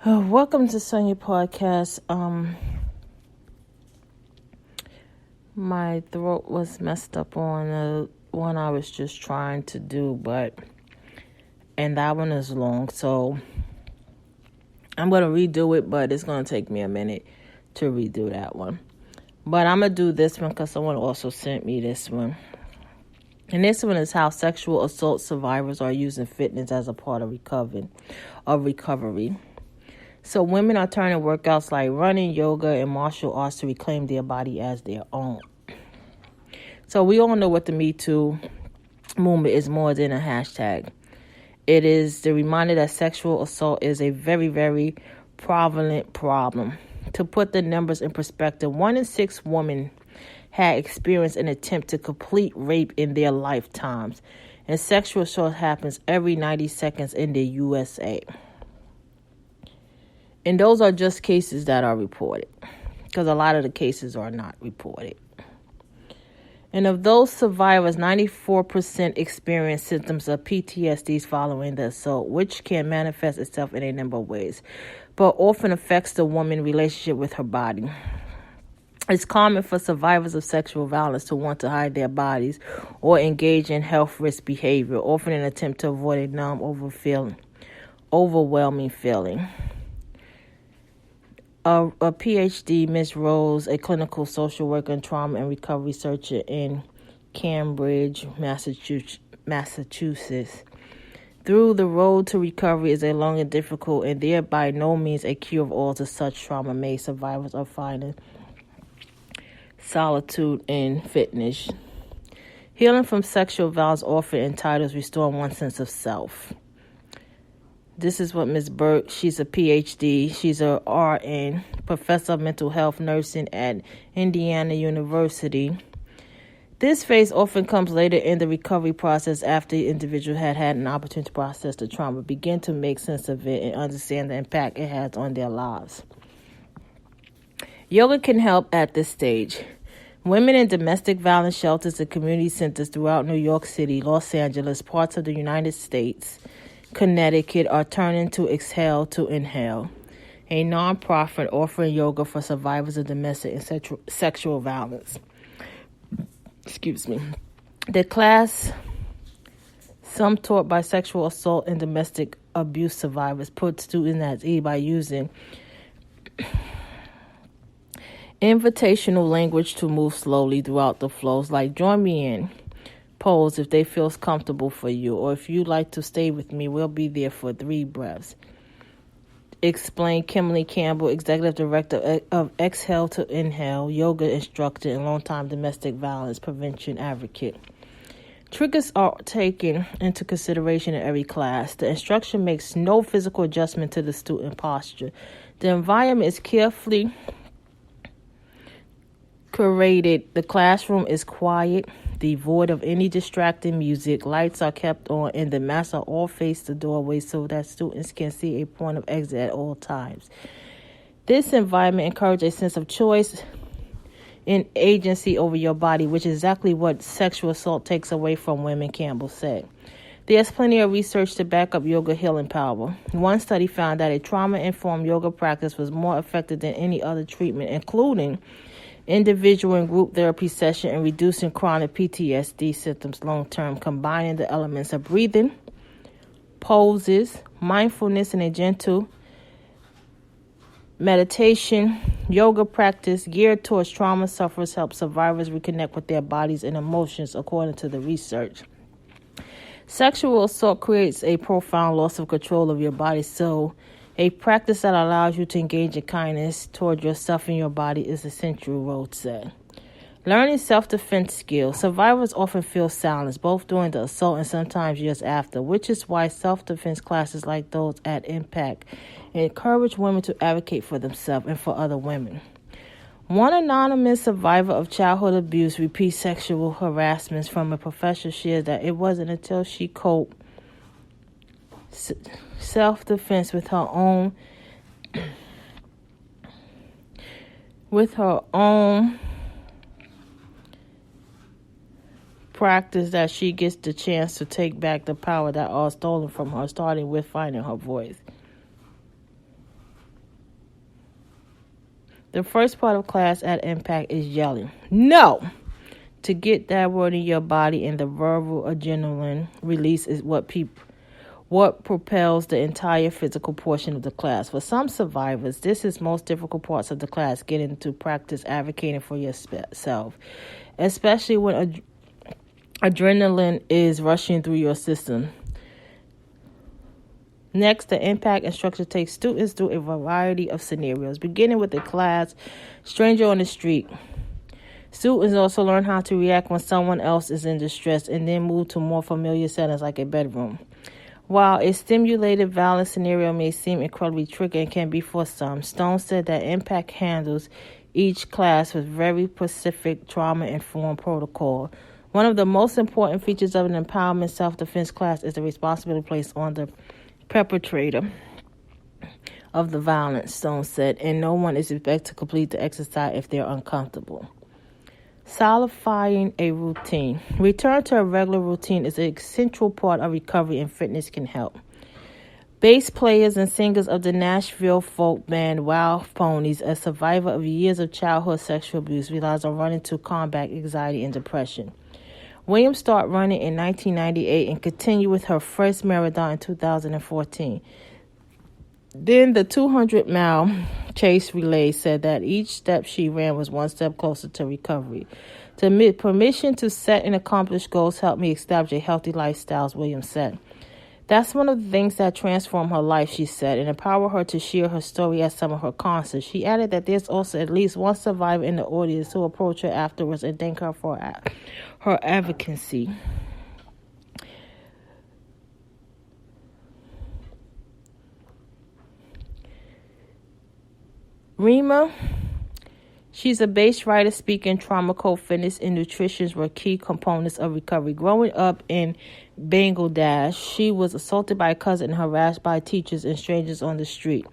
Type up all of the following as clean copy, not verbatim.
Welcome to Sonia Podcast. My throat was messed up on the one I was just trying to do, and that one is long, so I'm going to redo it, but it's going to take me a minute to redo that one. But I'm going to do this one because someone also sent me this one. And this one is how sexual assault survivors are using fitness as a part of recovery. So women are turning workouts like running, yoga, and martial arts to reclaim their body as their own. So we all know what the Me Too movement is more than a hashtag. It is the reminder that sexual assault is a very, very prevalent problem. To put the numbers in perspective, 1 in 6 women had experienced an attempt to complete rape in their lifetimes. And sexual assault happens every 90 seconds in the USA. And those are just cases that are reported, because a lot of the cases are not reported. And of those survivors, 94% experience symptoms of PTSD following the assault, which can manifest itself in a number of ways, but often affects the woman's relationship with her body. It's common for survivors of sexual violence to want to hide their bodies or engage in health risk behavior, often in an attempt to avoid a numb, overwhelming feeling. A PhD, Ms. Rose, a clinical social worker and trauma and recovery researcher in Cambridge, Massachusetts. Through the road to recovery is a long and difficult, and there by no means a cure-all to such trauma. Many survivors are finding solitude in fitness. Healing from sexual violence often entitles restoring one's sense of self. This is what Ms. Burke, she's a PhD, she's a RN, professor of mental health nursing at Indiana University. This phase often comes later in the recovery process after the individual had an opportunity to process the trauma, begin to make sense of it, and understand the impact it has on their lives. Yoga can help at this stage. Women in domestic violence shelters and community centers throughout New York City, Los Angeles, parts of the United States, Connecticut are turning to Exhale to Inhale, a nonprofit offering yoga for survivors of domestic and sexual violence. The class, some taught by sexual assault and domestic abuse survivors, put students at ease by using invitational language to move slowly throughout the flows, like join me in pose if they feel comfortable for you, or if you like to stay with me, we'll be there for 3 breaths. Explained Kimberly Campbell, executive director of Exhale to Inhale, yoga instructor and longtime domestic violence prevention advocate. Triggers are taken into consideration in every class. The instruction makes no physical adjustment to the student posture. The environment is carefully curated. The classroom is quiet, devoid of any distracting music. Lights are kept on, and the masks are all face the doorway so that students can see a point of exit at all times. This environment encourages a sense of choice and agency over your body, which is exactly what sexual assault takes away from women, Campbell said. There's plenty of research to back up yoga healing power. One study found that a trauma-informed yoga practice was more effective than any other treatment, including individual and group therapy session, and reducing chronic PTSD symptoms long-term, combining the elements of breathing, poses, mindfulness, and a gentle meditation. Yoga practice geared towards trauma sufferers help survivors reconnect with their bodies and emotions, according to the research. Sexual assault creates a profound loss of control of your body, so a practice that allows you to engage in kindness toward yourself and your body is essential, Rhodes said. Learning self-defense skills. Survivors often feel silence, both during the assault and sometimes years after, which is why self-defense classes like those at Impact encourage women to advocate for themselves and for other women. One anonymous survivor of childhood abuse repeats sexual harassments from a professor shares that it wasn't until she coped self-defense with her own practice that she gets the chance to take back the power that are stolen from her, starting with finding her voice. The first part of class at Impact is yelling. No! To get that word in your body, and the verbal adrenaline release is what propels the entire physical portion of the class. For some survivors, this is most difficult parts of the class, getting to practice advocating for yourself, especially when adrenaline is rushing through your system. Next, the Impact instructor takes students through a variety of scenarios, beginning with the class stranger on the street. Students also learn how to react when someone else is in distress, and then move to more familiar settings like a bedroom. While a stimulated violent scenario may seem incredibly tricky and can be for some, Stone said that Impact handles each class with very specific trauma-informed protocol. One of the most important features of an empowerment self-defense class is the responsibility placed on the perpetrator of the violence, Stone said, and no one is expected to complete the exercise if they're uncomfortable. Solidifying a routine. Return to a regular routine is an essential part of recovery, and fitness can help. Bass players and singers of the Nashville folk band Wild Ponies, a survivor of years of childhood sexual abuse, relies on running to combat anxiety and depression. Williams started running in 1998 and continued with her first marathon in 2014. Then the 200-mile chase relay said that each step she ran was one step closer to recovery. Permission to set and accomplish goals helped me establish a healthy lifestyle, Williams said. That's one of the things that transformed her life, she said, and empowered her to share her story at some of her concerts. She added that there's also at least one survivor in the audience who approached her afterwards and thanked her for her advocacy. Rima, she's a bass writer, speaker, and trauma coach. Fitness and nutrition were key components of recovery. Growing up in Bangladesh, she was assaulted by a cousin and harassed by teachers and strangers on the street.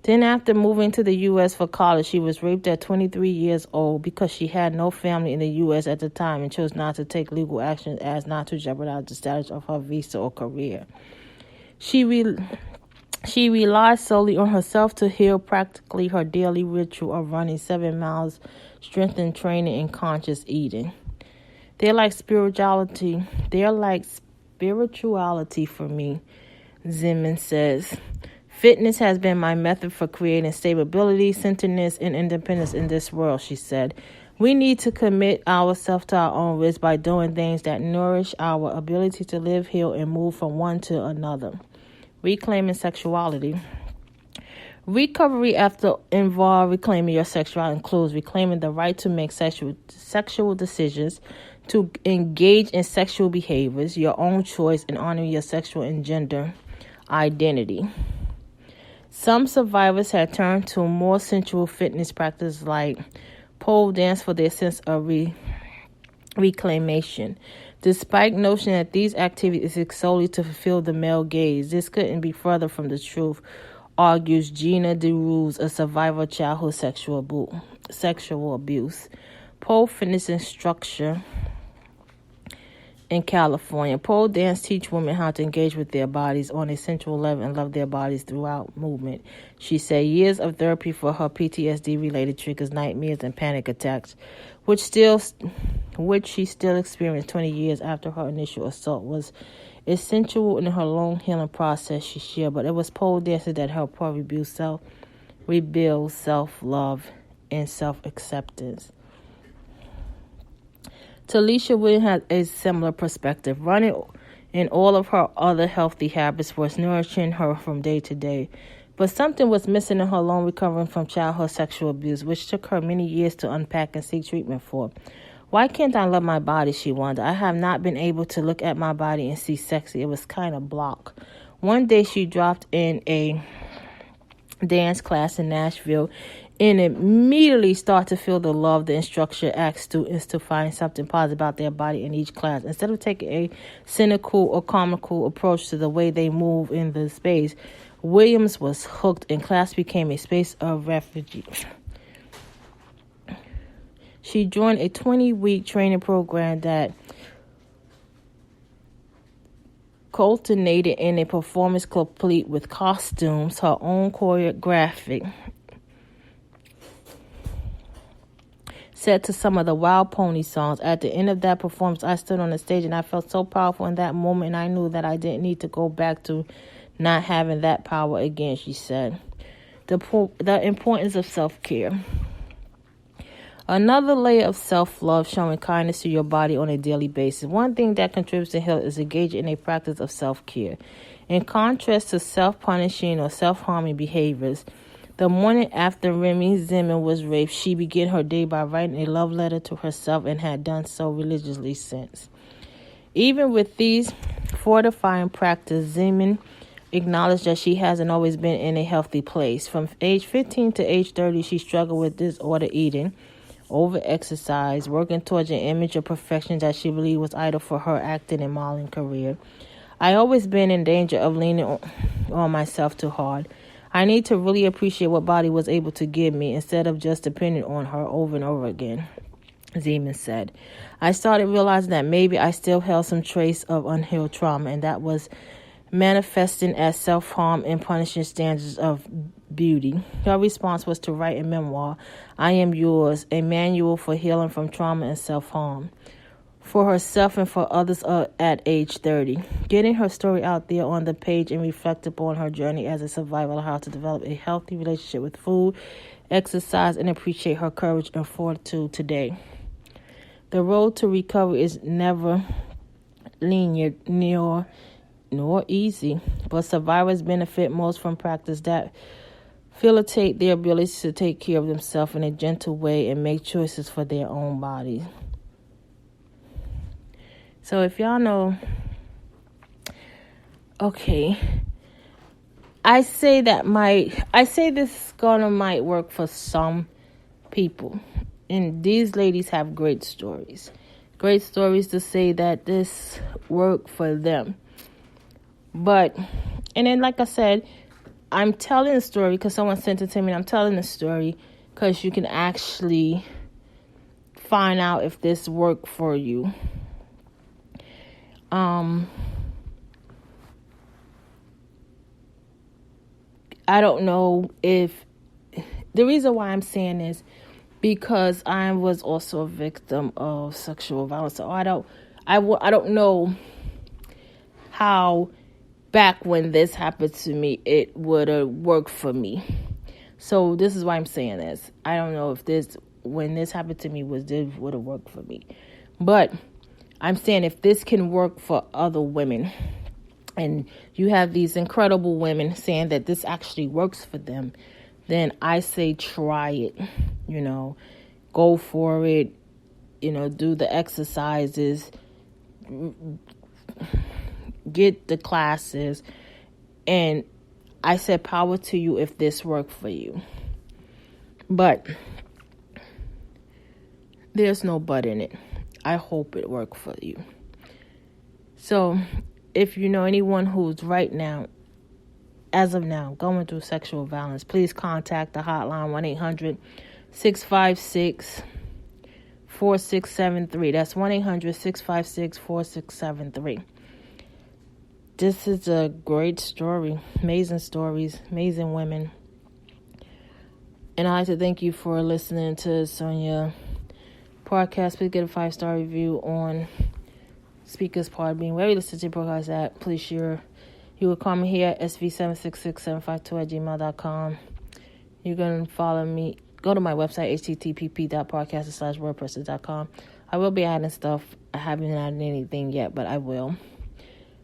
Then after moving to the U.S. for college, she was raped at 23 years old because she had no family in the U.S. at the time and chose not to take legal action as not to jeopardize the status of her visa or career. She relies solely on herself to heal, practically her daily ritual of running 7 miles, strength training, and conscious eating. They're like spirituality for me, Zeman says. Fitness has been my method for creating stability, centeredness, and independence in this world, she said. We need to commit ourselves to our own risk by doing things that nourish our ability to live, heal, and move from one to another. Reclaiming sexuality. Recovery after involved reclaiming your sexuality includes reclaiming the right to make sexual decisions, to engage in sexual behaviors, your own choice, and honoring your sexual and gender identity. Some survivors have turned to more sensual fitness practices like pole dance for their sense of reclamation. Despite notion that these activities exist solely to fulfill the male gaze, this couldn't be further from the truth, argues Gina DeRose, a survivor of childhood sexual abuse. Pole fitness instructor in California. Pole dance teach women how to engage with their bodies on a sensual level and love their bodies throughout movement. She said years of therapy for her PTSD-related triggers, nightmares, and panic attacks, which she still experienced 20 years after her initial assault, was essential in her long healing process, she shared. But it was pole dancing that helped her rebuild self-love and self-acceptance. Talisha Williams had a similar perspective. Running and all of her other healthy habits was nourishing her from day to day. But something was missing in her long recovering from childhood sexual abuse, which took her many years to unpack and seek treatment for. Why can't I love my body, she wondered. I have not been able to look at my body and see sexy. It was kind of blocked. One day she dropped in a dance class in Nashville and immediately started to feel the love. The instructor asked students to find something positive about their body in each class. Instead of taking a cynical or comical approach to the way they move in the space, Williams was hooked, and class became a space of refuge. She joined a 20-week training program that culminated in a performance complete with costumes, her own choreographic set to some of the Wild Pony songs. At the end of that performance, I stood on the stage and I felt so powerful in that moment, and I knew that I didn't need to go back to not having that power again, she said. The importance of self-care. Another layer of self-love, showing kindness to your body on a daily basis. One thing that contributes to health is engaging in a practice of self-care. In contrast to self-punishing or self-harming behaviors, the morning after Remy Zimmerman was raped, she began her day by writing a love letter to herself and had done so religiously since. Even with these fortifying practices, Zimmerman acknowledged that she hasn't always been in a healthy place. From age 15 to age 30, she struggled with disordered eating, over-exercise, working towards an image of perfection that she believed was idle for her acting and modeling career. I always been in danger of leaning on myself too hard. I need to really appreciate what body was able to give me instead of just depending on her over and over again, Zeman said. I started realizing that maybe I still held some trace of unhealed trauma, and that was manifesting as self-harm and punishing standards of beauty. Her response was to write a memoir, I Am Yours, a manual for healing from trauma and self-harm, for herself and for others at age 30. Getting her story out there on the page and reflect upon her journey as a survivor, how to develop a healthy relationship with food, exercise, and appreciate her courage and fortitude today. The road to recovery is never linear nor easy, but survivors benefit most from practice that facilitate their ability to take care of themselves in a gentle way and make choices for their own bodies. So if y'all know, okay, I say this might work for some people, and these ladies have great stories to say that this worked for them. But, and then like I said, I'm telling the story because someone sent it to me, and I'm telling the story because you can actually find out if this worked for you. I don't know if the reason why I'm saying this because I was also a victim of sexual violence. So I don't know how back when this happened to me it would have worked for me. So this is why I'm saying this. I don't know if when this happened to me would have worked for me, but I'm saying if this can work for other women, and you have these incredible women saying that this actually works for them, then I say try it. Go for it. Do the exercises, get the classes, and I said power to you if this worked for you. But there's no but in it. I hope it worked for you. So if you know anyone who's right now, as of now, going through sexual violence, please contact the hotline 1-800-656-4673. That's 1-800-656-4673. This is a great story. Amazing stories, amazing women. And I'd like to thank you for listening to Sonia podcast. Please get a 5-star review on Speakers Podbean, wherever you listen to your podcast at. Please share. You will call me here at sv766752@gmail.com. You can follow me. Go to my website, http://wordpress.com. I will be adding stuff. I haven't added anything yet, but I will.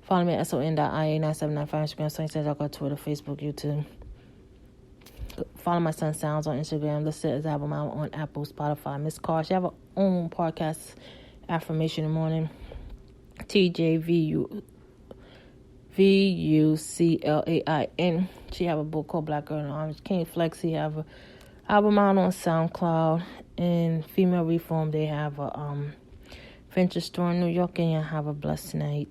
Follow me at son.ia9795, Instagram, Sonia, Twitter, Facebook, YouTube. Follow my son Sounds on Instagram. Listen to his album out on Apple, Spotify. Miss Carr, she have her own podcast, Affirmation in the Morning. TJVUCLAIN. She have a book called Black Girl in Orange. King Flex, he have a album out on SoundCloud. And Female Reform, they have a venture store in New York. And you have a blessed night.